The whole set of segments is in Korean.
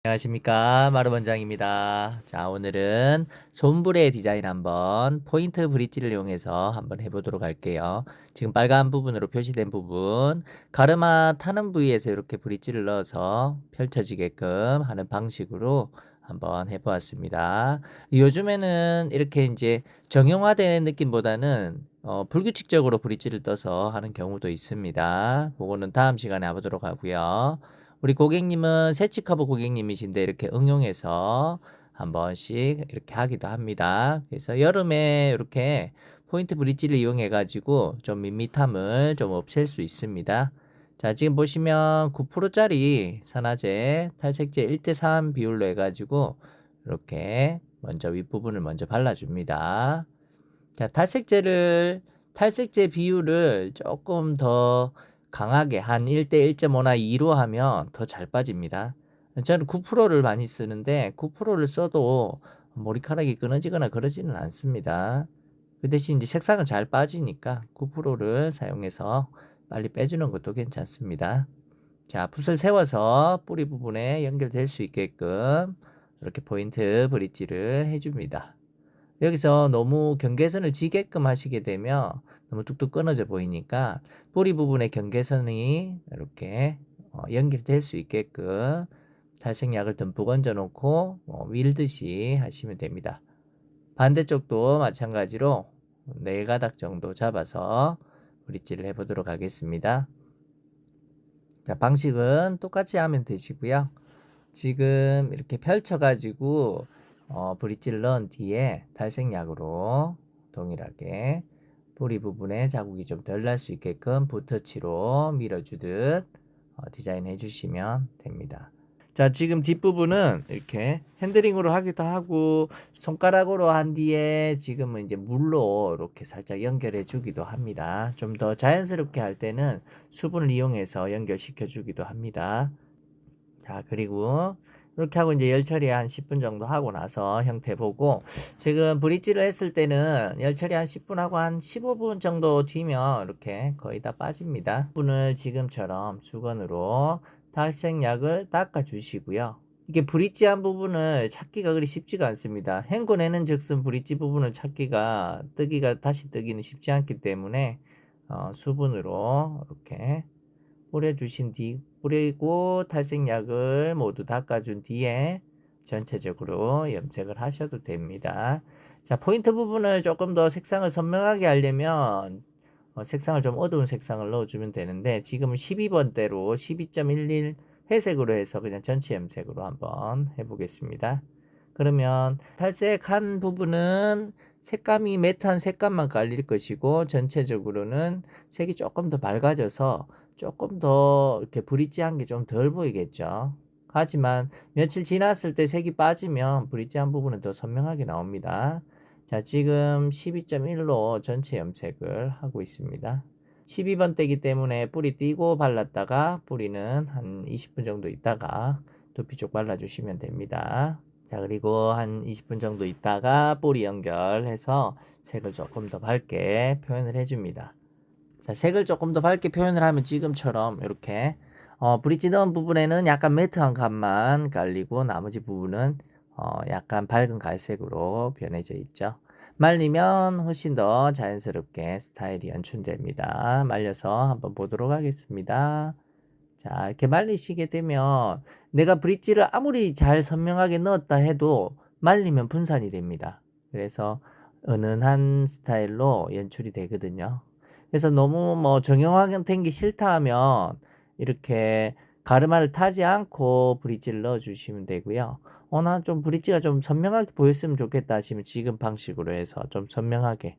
안녕하십니까, 마루 원장입니다. 자, 오늘은 솜브레 디자인 한번 포인트 브릿지를 이용해서 한번 해보도록 할게요. 지금 빨간 부분으로 표시된 부분, 가르마 타는 부위에서 이렇게 브릿지를 넣어서 펼쳐지게끔 하는 방식으로 한번 해보았습니다. 요즘에는 이렇게 이제 정형화된 느낌보다는 불규칙적으로 브릿지를 떠서 하는 경우도 있습니다. 그거는 다음 시간에 해보도록 하고요. 우리 고객님은 새치 커버 고객님이신데 이렇게 응용해서 한 번씩 이렇게 하기도 합니다. 그래서 여름에 이렇게 포인트 브릿지를 이용해 가지고 좀 밋밋함을 좀 없앨 수 있습니다. 자, 지금 보시면 9%짜리 산화제 탈색제 1대3 비율로 해 가지고 이렇게 먼저 윗부분을 먼저 발라줍니다. 자, 탈색제 비율을 조금 더 강하게 한 1대 1.5나 2로 하면 더 잘 빠집니다. 저는 9%를 많이 쓰는데 9%를 써도 머리카락이 끊어지거나 그러지는 않습니다. 그 대신 이제 색상은 잘 빠지니까 9%를 사용해서 빨리 빼주는 것도 괜찮습니다. 자, 붓을 세워서 뿌리 부분에 연결될 수 있게끔 이렇게 포인트 브릿지를 해줍니다. 여기서 너무 경계선을 지게끔 하시게 되면 너무 뚝뚝 끊어져 보이니까 뿌리 부분에 경계선이 이렇게 연결될 수 있게끔 탈색약을 듬뿍 얹어 놓고 밀듯이 하시면 됩니다. 반대쪽도 마찬가지로 4가닥 정도 잡아서 브릿지를 해보도록 하겠습니다. 자, 방식은 똑같이 하면 되시고요. 지금 이렇게 펼쳐가지고 브릿지를 넣은 뒤에 탈색약으로 동일하게 뿌리 부분에 자국이 좀 덜 날 수 있게끔 붓터치로 밀어주듯 디자인해 주시면 됩니다. 자, 지금 뒷부분은 이렇게 핸들링으로 하기도 하고 손가락으로 한 뒤에 지금은 이제 물로 이렇게 살짝 연결해 주기도 합니다. 좀 더 자연스럽게 할 때는 수분을 이용해서 연결시켜 주기도 합니다. 자, 그리고 이렇게 하고 이제 열 처리 한 10분 정도 하고 나서 형태 보고, 지금 브릿지를 했을 때는 열 처리 한 10분 하고 한 15분 정도 뒤면 이렇게 거의 다 빠집니다. 분을 지금처럼 수건으로 탈색약을 닦아 주시고요. 이게 브릿지 한 부분을 찾기가 그리 쉽지가 않습니다. 헹궈내는 즉슨 브릿지 부분을 찾기가 다시 뜨기는 쉽지 않기 때문에 수분으로 이렇게 뿌리고 탈색약을 모두 닦아준 뒤에 전체적으로 염색을 하셔도 됩니다. 자, 포인트 부분을 조금 더 색상을 선명하게 하려면 색상을 좀 어두운 색상을 넣어주면 되는데, 지금은 12번대로 12.11 회색으로 해서 그냥 전체 염색으로 한번 해보겠습니다. 그러면 탈색한 부분은 색감이 매트한 색감만 깔릴 것이고, 전체적으로는 색이 조금 더 밝아져서 조금 더 이렇게 브릿지한 게 좀 덜 보이겠죠. 하지만 며칠 지났을 때 색이 빠지면 브릿지한 부분은 더 선명하게 나옵니다. 자, 지금 12.1로 전체 염색을 하고 있습니다. 12번 대기 때문에 뿌리 띄고 발랐다가 뿌리는 한 20분 정도 있다가 두피 쪽 발라주시면 됩니다. 자, 그리고 한 20분 정도 있다가 뿌리 연결해서 색을 조금 더 밝게 표현을 해줍니다. 자, 색을 조금 더 밝게 표현을 하면 지금처럼 이렇게 브릿지 넣은 부분에는 약간 매트한 감만 깔리고 나머지 부분은 약간 밝은 갈색으로 변해져 있죠. 말리면 훨씬 더 자연스럽게 스타일이 연출됩니다. 말려서 한번 보도록 하겠습니다. 자, 이렇게 말리시게 되면 내가 브릿지를 아무리 잘 선명하게 넣었다 해도 말리면 분산이 됩니다. 그래서 은은한 스타일로 연출이 되거든요. 그래서 너무 뭐 정형화된 게 싫다 하면 이렇게 가르마를 타지 않고 브릿지를 넣어 주시면 되고요. 난 좀 브릿지가 좀 선명하게 보였으면 좋겠다 하시면 지금 방식으로 해서 좀 선명하게,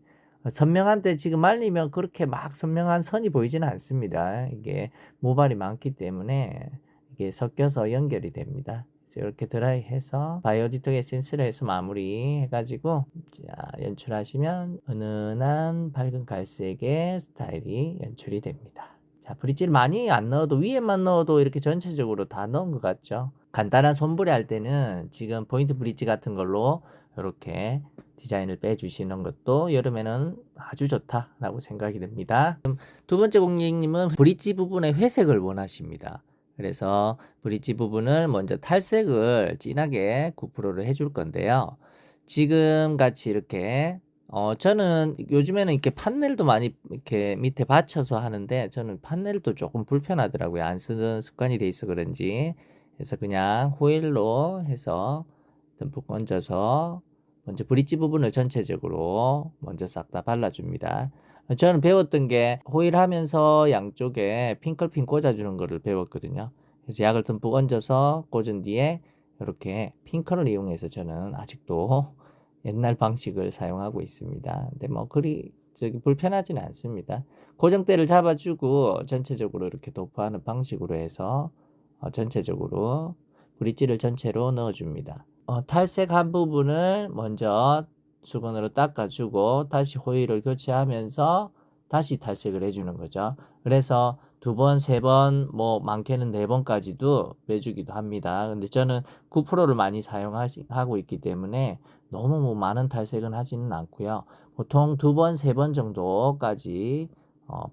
선명한데 지금 말리면 그렇게 막 선명한 선이 보이지는 않습니다. 이게 모발이 많기 때문에 이게 섞여서 연결이 됩니다. 그래서 이렇게 드라이해서 바이오디톡 에센스를 해서 마무리 해가지고 자, 연출하시면 은은한 밝은 갈색의 스타일이 연출이 됩니다. 자, 브릿지를 많이 안 넣어도 위에만 넣어도 이렇게 전체적으로 다 넣은 것 같죠. 간단한 손브레 할 때는 지금 포인트 브릿지 같은 걸로 이렇게 디자인을 빼주시는 것도 여름에는 아주 좋다라고 생각이 됩니다. 두 번째 고객님은 브릿지 부분에 회색을 원하십니다. 그래서 브릿지 부분을 먼저 탈색을 진하게 9%를 해줄 건데요. 지금 같이 이렇게 저는 요즘에는 이렇게 판넬도 많이 이렇게 밑에 받쳐서 하는데 저는 판넬도 조금 불편하더라고요. 안 쓰는 습관이 돼 있어 그런지. 그래서 그냥 호일로 해서 듬뿍 얹어서 먼저 브릿지 부분을 전체적으로 먼저 싹 다 발라줍니다. 저는 배웠던 게 호일하면서 양쪽에 핑클핀 꽂아주는 거를 배웠거든요. 그래서 약을 듬뿍 얹어서 꽂은 뒤에 이렇게 핑클을 이용해서 저는 아직도 옛날 방식을 사용하고 있습니다. 근데 뭐 그리 불편하지는 않습니다. 고정대를 잡아주고 전체적으로 이렇게 도포하는 방식으로 해서 전체적으로 브릿지를 전체로 넣어줍니다. 탈색한 부분을 먼저 수건으로 닦아주고 다시 호일을 교체하면서 다시 탈색을 해주는 거죠. 그래서 2번, 3번, 뭐 많게는 4번까지도 빼주기도 합니다. 근데 저는 9%를 많이 사용하고 있기 때문에 너무 뭐 많은 탈색은 하지는 않고요. 보통 2번, 3번 정도까지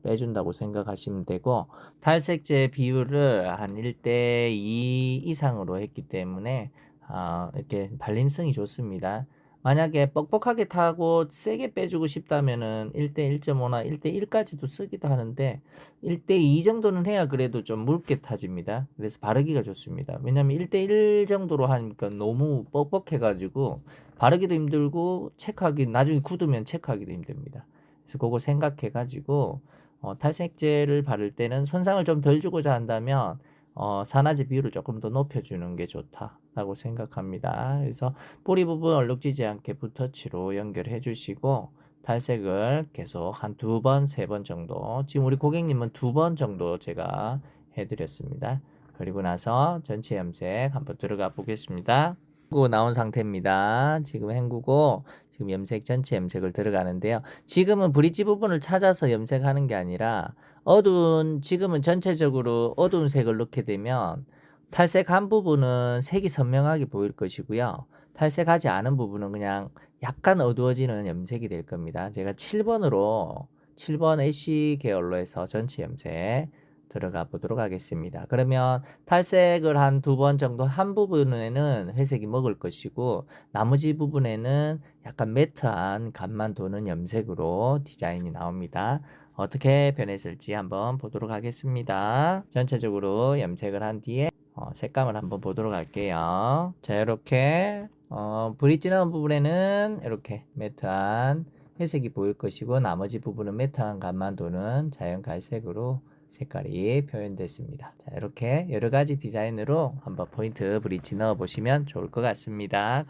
빼준다고 생각하시면 되고, 탈색제 비율을 한 1대2 이상으로 했기 때문에 이렇게 발림성이 좋습니다. 만약에 뻑뻑하게 타고 세게 빼주고 싶다면은 1대 1.5나 1대 1까지도 쓰기도 하는데 1대 2 정도는 해야 그래도 좀 묽게 타집니다. 그래서 바르기가 좋습니다. 왜냐면 1대 1 정도로 하니까 너무 뻑뻑해가지고 바르기도 힘들고 체크하기 나중에 굳으면 체크하기도 힘듭니다. 그래서 그거 생각해가지고 탈색제를 바를 때는 손상을 좀 덜 주고자 한다면 산화제 비율을 조금 더 높여주는 게 좋다라고 생각합니다. 그래서 뿌리 부분 얼룩지지 않게 붓터치로 연결해 주시고 탈색을 계속 한 2번, 3번 정도 지금 우리 고객님은 2번 정도 제가 해드렸습니다. 그리고 나서 전체 염색 한번 들어가 보겠습니다. 헹구고 나온 상태입니다. 지금 헹구고 지금 염색 전체 염색을 들어가는데요. 지금은 브릿지 부분을 찾아서 염색하는 게 아니라 지금은 전체적으로 어두운 색을 넣게 되면 탈색한 부분은 색이 선명하게 보일 것이고요. 탈색하지 않은 부분은 그냥 약간 어두워지는 염색이 될 겁니다. 제가 7번 애쉬 계열로 해서 전체 염색 들어가 보도록 하겠습니다. 그러면 탈색을 한 2번 정도 한 부분에는 회색이 먹을 것이고 나머지 부분에는 약간 매트한 간만 도는 염색으로 디자인이 나옵니다. 어떻게 변했을지 한번 보도록 하겠습니다. 전체적으로 염색을 한 뒤에 색감을 한번 보도록 할게요. 자, 이렇게 브릿지 나온 부분에는 이렇게 매트한 회색이 보일 것이고 나머지 부분은 매트한 간만 도는 자연 갈색으로 색깔이 표현됐습니다. 자, 이렇게 여러 가지 디자인으로 한번 포인트 브릿지 넣어 보시면 좋을 것 같습니다.